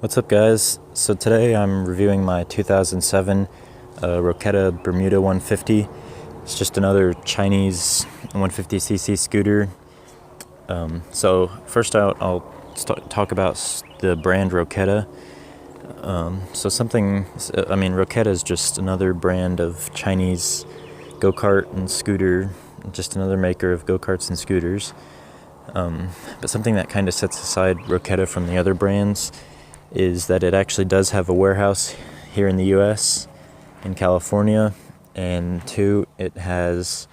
What's up, guys? So today I'm reviewing my 2007 Roketa Bermuda 150. It's just another Chinese 150cc scooter. So first out, I'll talk about the brand Roketa. Roketa is just another brand of Chinese go-kart and scooter, just another maker of go-karts and scooters. But something that kind of sets aside Roketa from the other brands is that it actually does have a warehouse here in the US, in California, and two, it has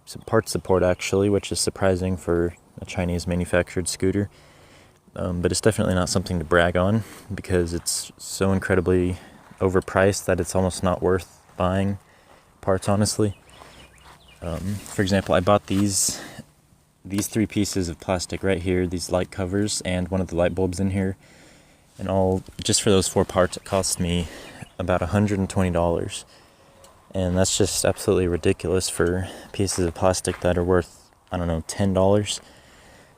some part support actually, which is surprising for a Chinese manufactured scooter. But it's definitely not something to brag on because it's so incredibly overpriced that it's almost not worth buying parts, honestly. For example, I bought these three pieces of plastic right here, these light covers and one of the light bulbs in here. And all, just for those four parts, it cost me about $120. And that's just absolutely ridiculous for pieces of plastic that are worth, I don't know, $10.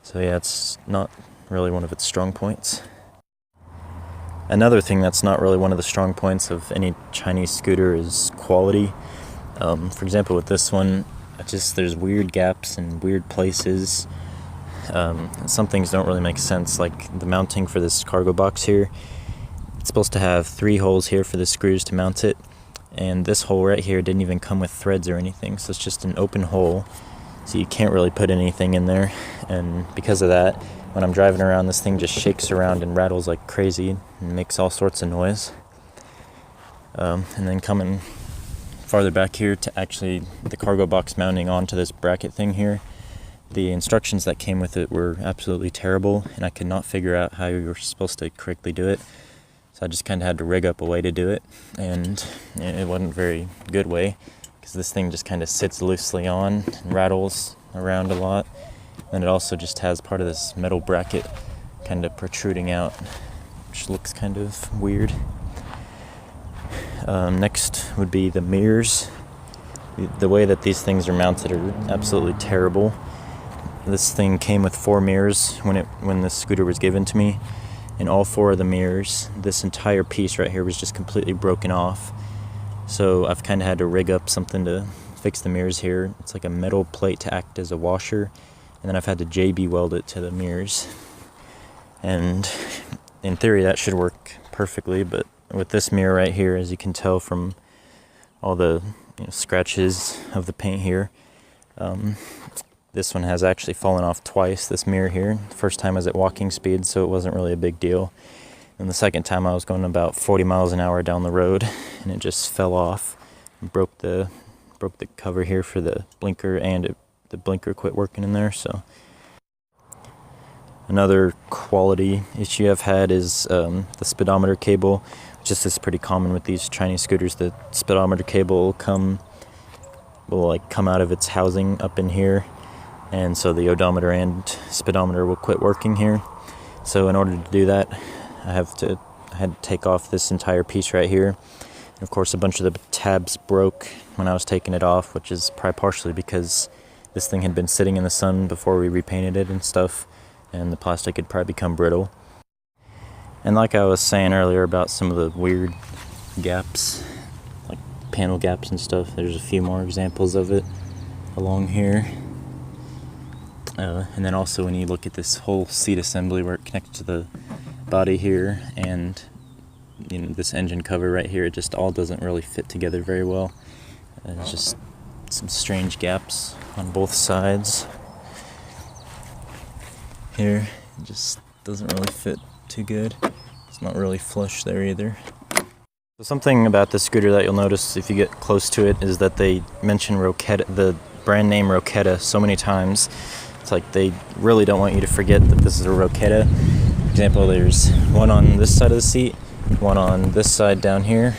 So yeah, it's not really one of its strong points. Another thing that's not really one of the strong points of any Chinese scooter is quality. For example, with this one, there's weird gaps and weird places. Some things don't really make sense, like the mounting for this cargo box here. It's supposed to have 3 holes here for the screws to mount it, and this hole right here didn't even come with threads or anything, so it's just an open hole, so you can't really put anything in there. And because of that, when I'm driving around, this thing just shakes around and rattles like crazy and makes all sorts of noise. And then coming farther back here to actually the cargo box mounting onto this bracket thing here, the instructions that came with it were absolutely terrible, and I could not figure out how you were supposed to correctly do it. So I just kind of had to rig up a way to do it, and it wasn't a very good way, because this thing just kind of sits loosely on and rattles around a lot. And it also just has part of this metal bracket kind of protruding out, which looks kind of weird. Next would be the mirrors. The way that these things are mounted are absolutely terrible. This thing came with 4 mirrors when the scooter was given to me, and all 4 of the mirrors, this entire piece right here was just completely broken off. So I've kind of had to rig up something to fix the mirrors here. It's like a metal plate to act as a washer, and then I've had to JB weld it to the mirrors. And in theory that should work perfectly, but with this mirror right here, as you can tell from all the scratches of the paint here, this one has actually fallen off twice, this mirror here. The first time I was at walking speed, so it wasn't really a big deal. And the second time I was going about 40 miles an hour down the road, and it just fell off and broke the cover here for the blinker, and the blinker quit working in there. So another quality issue I've had is the speedometer cable. Just is pretty common with these Chinese scooters. The speedometer cable will come out of its housing up in here, and so the odometer and speedometer will quit working here. So in order to do that, I had to take off this entire piece right here. And of course, a bunch of the tabs broke when I was taking it off, which is probably partially because this thing had been sitting in the sun before we repainted it and stuff, and the plastic had probably become brittle. And like I was saying earlier about some of the weird gaps, like panel gaps and stuff, there's a few more examples of it along here. And then also when you look at this whole seat assembly where it connects to the body here, and this engine cover right here, it just all doesn't really fit together very well. There's just some strange gaps on both sides here. It just doesn't really fit too good. It's not really flush there either. So something about the scooter that you'll notice if you get close to it is that they mention Roketa, the brand name Roketa, so many times. It's like they really don't want you to forget that this is a Roketa. For example, there's one on this side of the seat, one on this side down here,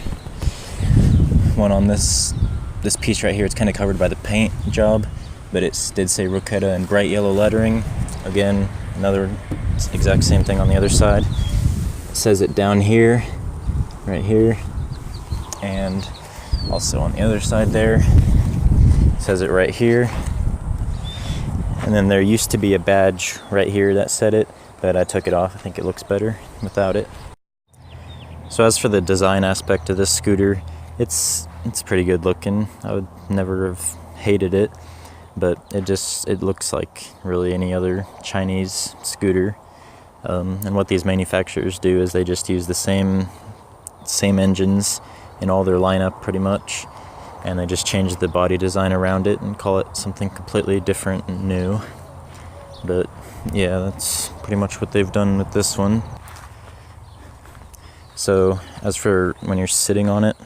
one on this piece right here. It's kind of covered by the paint job, but it did say Roketa in bright yellow lettering. Again, another exact same thing on the other side. It says it down here, right here, and also on the other side there. It says it right here. And then there used to be a badge right here that said it, but I took it off. I think it looks better without it. So as for the design aspect of this scooter, it's pretty good looking. I would never have hated it, but it looks like really any other Chinese scooter. And what these manufacturers do is they just use the same engines in all their lineup pretty much, and they just change the body design around it and call it something completely different and new. But yeah, that's pretty much what they've done with this one. So as for when you're sitting on it,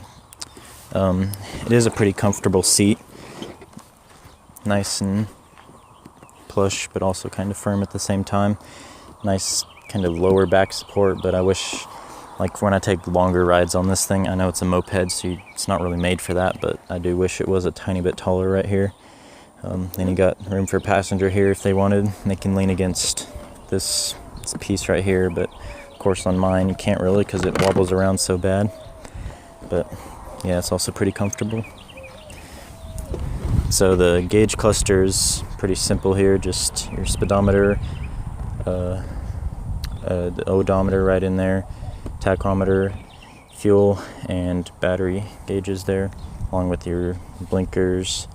it is a pretty comfortable seat. Nice and plush, but also kind of firm at the same time. Nice kind of lower back support, but I wish, like when I take longer rides on this thing, I know it's a moped, so it's not really made for that, but I do wish it was a tiny bit taller right here. Then you got room for a passenger here if they wanted. They can lean against this piece right here, but of course on mine you can't really because it wobbles around so bad. But yeah, it's also pretty comfortable. So the gauge cluster is pretty simple here, just your speedometer, the odometer right in there, tachometer, fuel, and battery gauges there, along with your blinkers,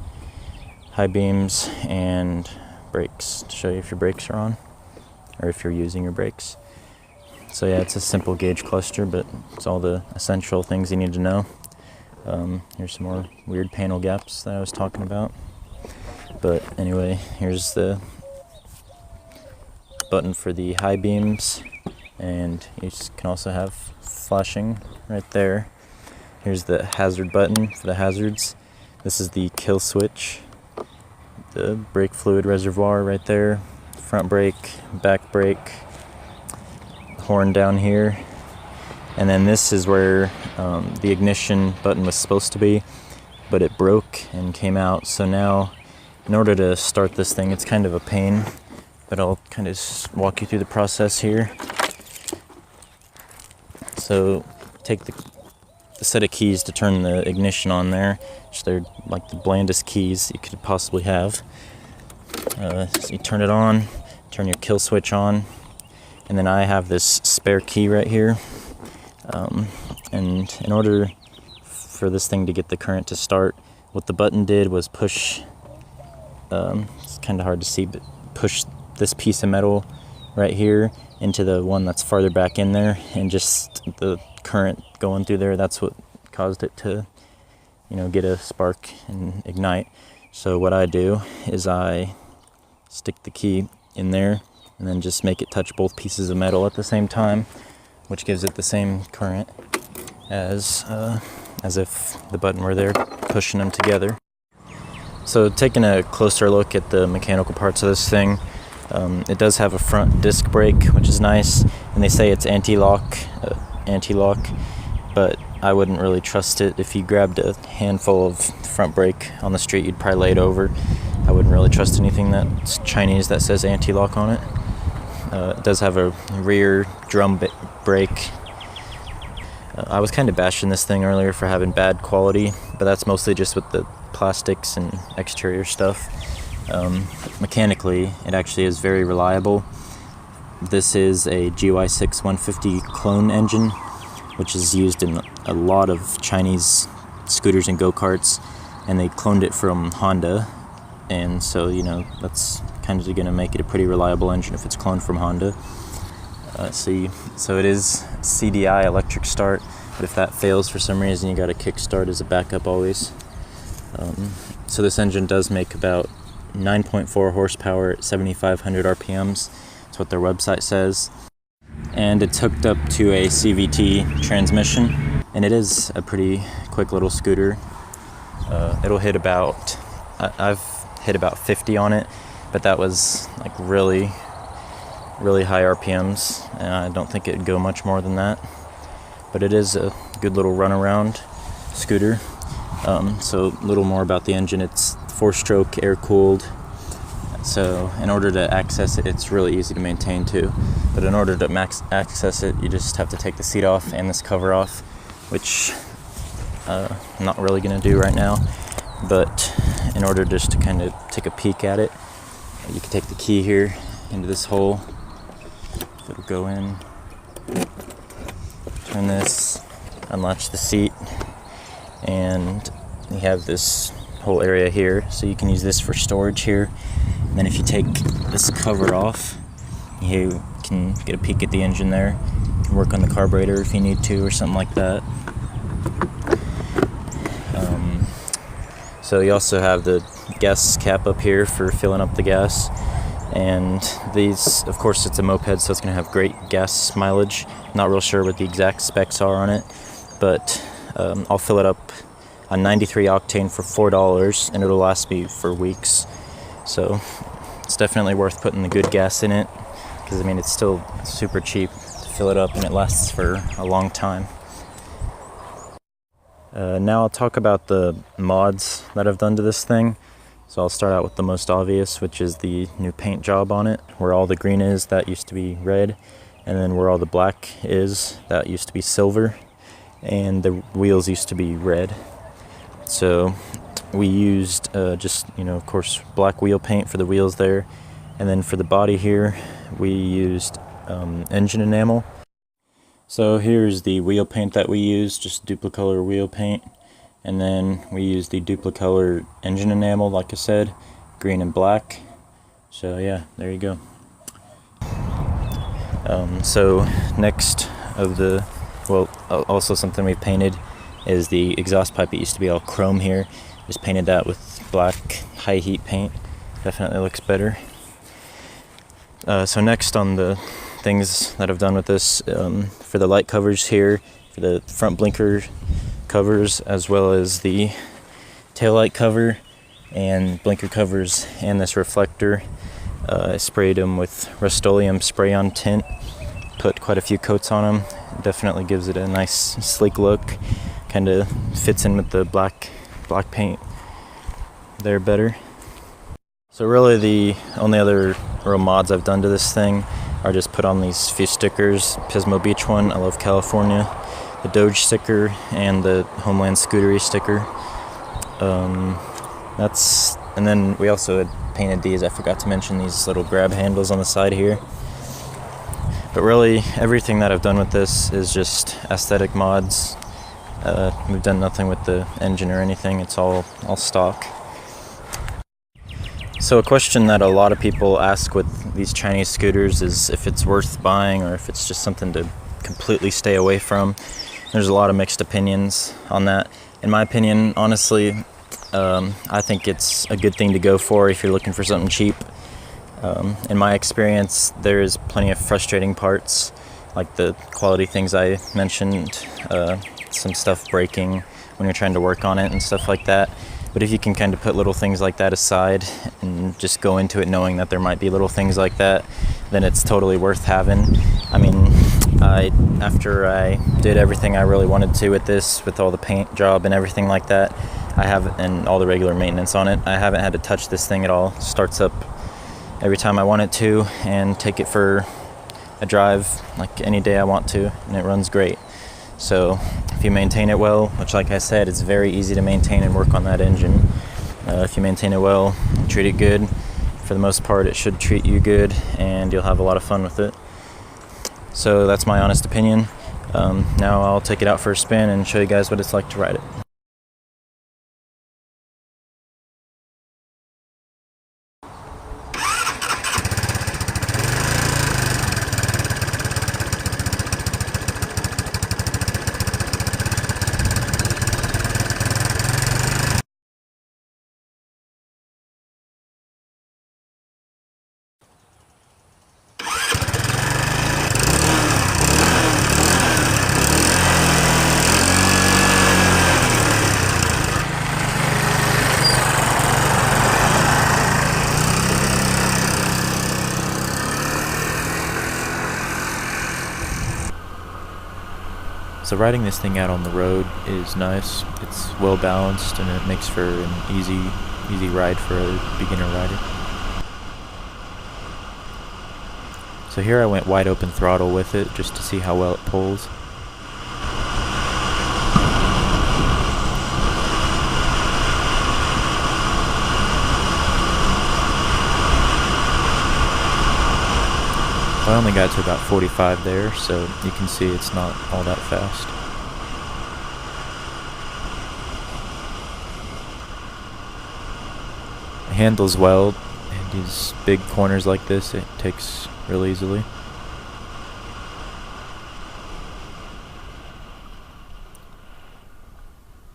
high beams, and brakes to show you if your brakes are on or if you're using your brakes. So yeah, it's a simple gauge cluster, but it's all the essential things you need to know. Here's some more weird panel gaps that I was talking about. But anyway, here's the button for the high beams, and you can also have flashing right there. Here's the hazard button for the hazards. This is the kill switch. The brake fluid reservoir right there. Front brake, back brake, horn down here. And then this is where the ignition button was supposed to be, but it broke and came out. So now, in order to start this thing, it's kind of a pain, but I'll kind of walk you through the process here. So take the set of keys to turn the ignition on there, which they're like the blandest keys you could possibly have. So you turn it on, turn your kill switch on, and then I have this spare key right here. And in order for this thing to get the current to start, what the button did was push, it's kind of hard to see, but push this piece of metal right here into the one that's farther back in there, and just the current going through there, that's what caused it to, get a spark and ignite. So what I do is I stick the key in there and then just make it touch both pieces of metal at the same time, which gives it the same current as if the button were there pushing them together. So taking a closer look at the mechanical parts of this thing, it does have a front disc brake, which is nice, and they say it's anti-lock, but I wouldn't really trust it. If you grabbed a handful of front brake on the street, you'd probably lay it over. I wouldn't really trust anything that's Chinese that says anti-lock on it. It does have a rear drum brake. I was kind of bashing this thing earlier for having bad quality, but that's mostly just with the plastics and exterior stuff. Mechanically, it actually is very reliable. This is a GY6 150 clone engine, which is used in a lot of Chinese scooters and go-karts, and they cloned it from Honda, and so that's kind of going to make it a pretty reliable engine if it's cloned from Honda. So it is CDI electric start, but if that fails for some reason, you got a kickstart as a backup always. So this engine does make about 9.4 horsepower at 7,500 RPMs. That's what their website says. And it's hooked up to a CVT transmission, and it is a pretty quick little scooter. It'll hit about, I've hit about 50 on it, but that was like really high RPMs, and I don't think it'd go much more than that. But it is a good little runaround scooter. So a little more about the engine. It's 4-stroke air-cooled. So in order to access it, it's really easy to maintain too. But in order to access it, you just have to take the seat off and this cover off, which I'm not really going to do right now. But in order just to kind of take a peek at it, you can take the key here into this hole. It'll go in. turn this, unlatch the seat, and you have this whole area here, so you can use this for storage here. And then if you take this cover off, you can get a peek at the engine there. You can work on the carburetor if you need to, or something like that. So you also have the gas cap up here for filling up the gas. And these, of course, it's a moped, so it's going to have great gas mileage. Not real sure what the exact specs are on it, but I'll fill it up on 93 octane for $4, and it'll last me for weeks. So it's definitely worth putting the good gas in it, because I mean, it's still super cheap to fill it up, and it lasts for a long time. Now I'll talk about the mods that I've done to this thing. So I'll start out with the most obvious, which is the new paint job on it. Where all the green is, that used to be red, and then where all the black is, that used to be silver, and the wheels used to be red. So we used just, of course, black wheel paint for the wheels there, and then for the body here, we used engine enamel. So here's the wheel paint that we used, just duplicolor wheel paint. And then we use the duplicolor engine enamel, like I said, green and black. So yeah, there you go. So next of the, also something we painted is the exhaust pipe. It used to be all chrome here. Just painted that with black high heat paint. Definitely looks better. So next on the things that I've done with this, for the light covers here, for the front blinker covers, as well as the taillight cover and blinker covers and this reflector, I sprayed them with Rust-Oleum spray-on tint. Put quite a few coats on them. Definitely gives it a nice sleek look. Kind of fits in with the black paint there better. So really the only other real mods I've done to this thing are just put on these few stickers. Pismo Beach one, I love California. The Doge sticker and the Homeland Scootery sticker. And then we also had painted these. I forgot to mention these little grab handles on the side here. But really, everything that I've done with this is just aesthetic mods. We've done nothing with the engine or anything. It's all stock. So a question that a lot of people ask with these Chinese scooters is if it's worth buying or if it's just something to completely stay away from. There's a lot of mixed opinions on that. In my opinion, honestly, I think it's a good thing to go for if you're looking for something cheap. In my experience, there's plenty of frustrating parts, like the quality things I mentioned, some stuff breaking when you're trying to work on it and stuff like that. But if you can kind of put little things like that aside and just go into it knowing that there might be little things like that, then it's totally worth having. I mean, after I did everything I really wanted to with this, with all the paint job and everything like that, and all the regular maintenance on it, I haven't had to touch this thing at all. It starts up every time I want it to, and take it for a drive like any day I want to, and it runs great. So if you maintain it well, which like I said, it's very easy to maintain and work on that engine. If you maintain it well, treat it good, for the most part it should treat you good, and you'll have a lot of fun with it. So that's my honest opinion. Now I'll take it out for a spin and show you guys what it's like to ride it. So riding this thing out on the road is nice. It's well balanced and it makes for an easy ride for a beginner rider. So here I went wide open throttle with it just to see how well it pulls. I only got to about 45 there, so you can see it's not all that fast. It handles well. In these big corners like this, it takes real easily.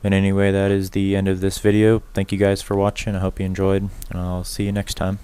And anyway, that is the end of this video. Thank you guys for watching. I hope you enjoyed, and I'll see you next time.